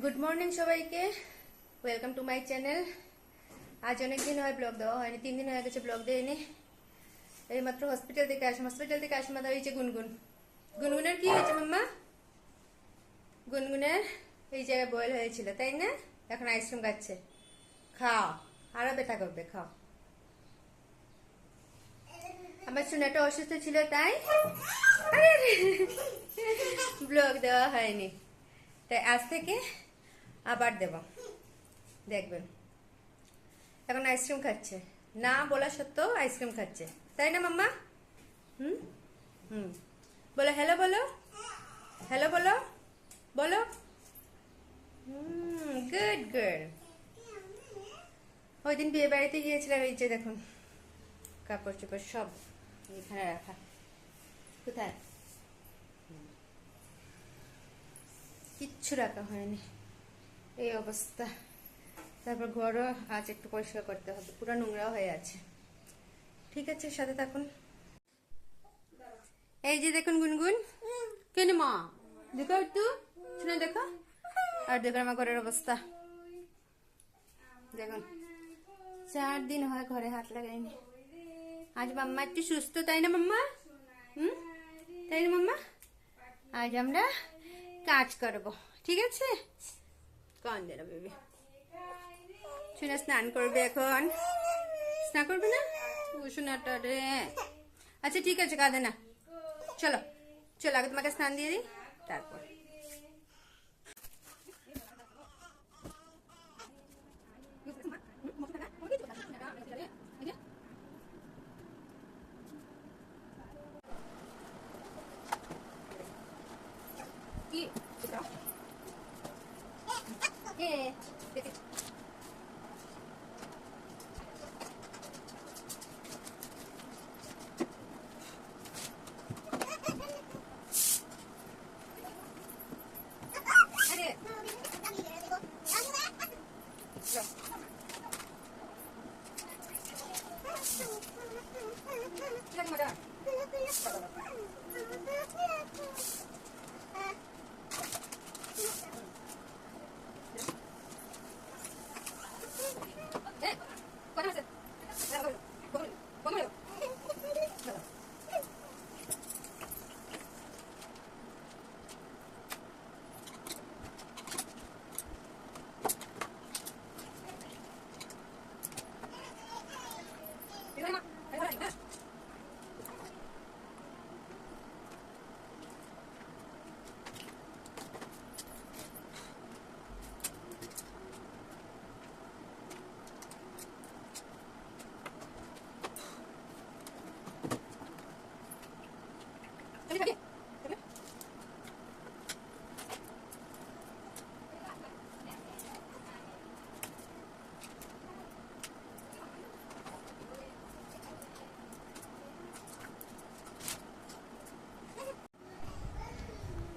Good morning সবাইকে, welcome to my channel. আজ অনেক দিন হয় ব্লগ দেওয়া হয়নি, 3 দিন হয়ে গেছে ব্লগ দেয়নি। এইমাত্র হসপিটাল থেকে আসি মাথা হয়েছে গুনগুন। গুনগুনের কি হয়েছে মাম্মা? গুনগুনের এই জায়গায় বয়েল হয়েছিল তাই না? এখন আইসক্রিম খাচ্ছে। খাও, আরো ব্যথা করবে, খাও। আমার সোনাটা অসুস্থ ছিল তাই ব্লগ দেওয়া হয়নি, তাই আজ থেকে আবার দেব, দেখবেন। এখন আইসক্রিম খাচ্ছে, না বলা সত্ত্বেও আইসক্রিম খাচ্ছে তাই না মাম্মা? হুম হুম বলো হ্যালো, বলো হ্যালো, বলো বলো। Good girl. ওই দিন বিয়ে বাড়িতে গিয়েছিলাম, এই যে দেখুন কাপড় চোপড় সব এখানে রাখা। কোথায়? কিচ্ছু রাখা হয়নি, এই অবস্থা। তারপর ঘরও আজ একটু পরিষ্কার করতে হবে, পুরো নোংরা হয়ে আছে। ঠিক আছে, সাথে থাকুন। এই যে দেখুন গুনগুন। কেন মা? দেখো একটু, শুনে দেখো। আর দেখুন আমার ঘরের অবস্থা, দেখুন 4 দিন হয় ঘরে হাত লাগাইনি। আজ মাম্মা একটু সুস্থ তাই না মাম্মা? তাই না মাম্মা? আজ আমরা কাজ করবো, ঠিক আছে? কন দেন বেবি, শুনে স্নান করবে এখন। স্নান করবে না শোনাটা রে? আচ্ছা ঠিক আছে, কাঁদে না। চলো চলো, আগে তোমাকে স্নান দিয়ে দিই, তারপর।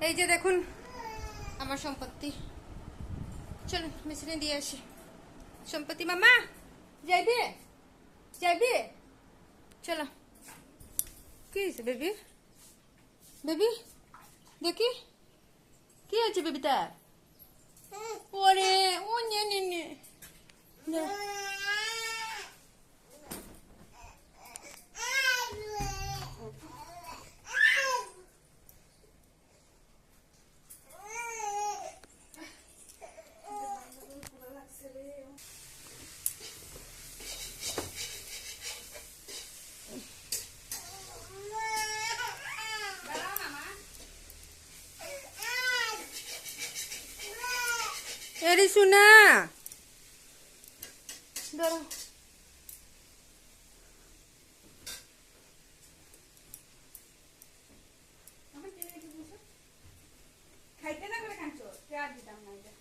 এই যে দেখুন আমার সম্পত্তি, চলুন মেশিনে দিয়ে আসি। সম্পত্তি মামা যাইবে যাইবে, চলো। কি হয়েছে বেবি? বেবি দেখি কি আছে বেবি তার? ওরে ও নে নে নে, এরে শোনা ধরো। খাইতে না করে কাঁচো আর দিতাম না। এটা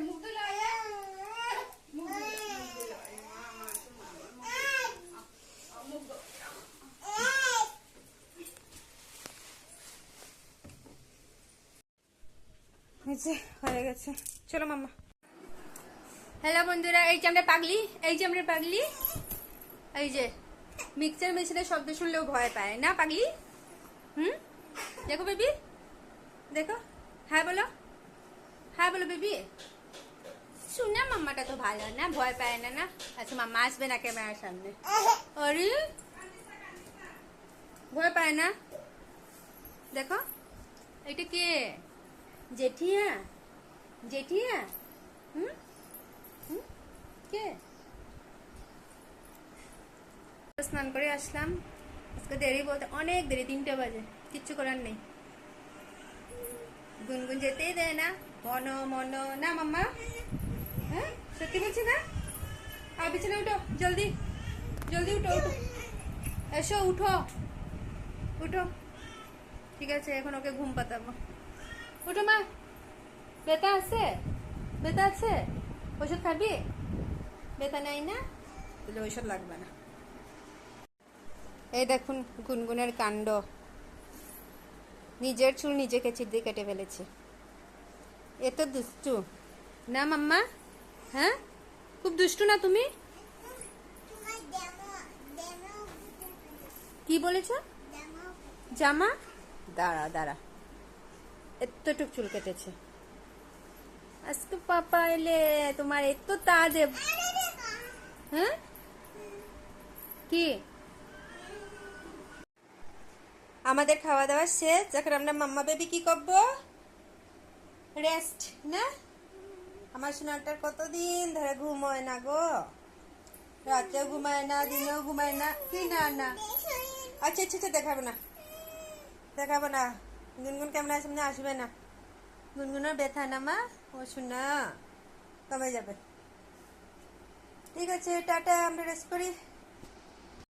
মুখ দিল মুখ দিল হয়ে গেছে, চলো মাম্মা। হ্যালো বন্ধুরা, এই যে আমরা পাগলি, এই যে আমরা পাগলি। এই যে মিক্সচার মেশিনের শব্দ শুনলেও ভয় পায় না পাগলি। দেখো বেবি, দেখো, হ্যাঁ বলো, হ্যাঁ বলো বেবি। শুনে মাম্মাটা তো ভালো না, ভয় পায় না না। আচ্ছা মাম্মা আসবে না ক্যামেরার সামনে। আরে ভয় পায় না, দেখো এটা কে? জেঠিয়া, জেঠিয়া। হুম হুম কে? স্নান করে আসলাম, আজকে দেরি বলতে অনেক দেরি, 3টে বাজে। কিচ্ছু করার নেই, গুনগুন যেতেই দেয় না, মনো মনো না মাম্মা। হ্যাঁ সত্যি বলছি না। আর বিছানা উঠো, জলদি জলদি উঠো উঠো, এসো উঠো উঠো। ঠিক আছে এখন ওকে ঘুম পাতাবো। উঠো মা। ব্যথা আছে? ব্যথা আছে? ওষুধ খাবি? ব্যথা নাই না, তাহলে ওষুধ লাগবে না। এই দেখুন গুনগুনের কাণ্ড, নিজের চুল নিজে কেচির দিয়ে কেটে ফেলেছে। এ তো দুষ্টু না মাম্মা? হ্যাঁ খুব দুষ্টু না তুমি? কি বলেছ? জামা? দাঁড়া দাঁড়া, এতটুক চুল কেটেছে। আজকে পাপা এলে তোমার এত তা দেব। হ্যাঁ কি? আমাদের খাওয়া দাওয়া শেষ, এখন আমরা মাম্মা বেবি কি করবো? রেস্ট না? আমার সোনাটার কতদিন ধরে ঘুম হয় না গো, রাতেও ঘুমায় না, দিনেও ঘুমায় না। কি না না, আচ্ছা আচ্ছা আচ্ছা, দেখাবো না দেখাবো না, গুনগুন ক্যামেরার সামনে আসবে না। গুনগুনের ব্যথা না মা, ও শোনা কমে যাবে। ঠিক আছে টাটা, আমরা রেস্ট করি।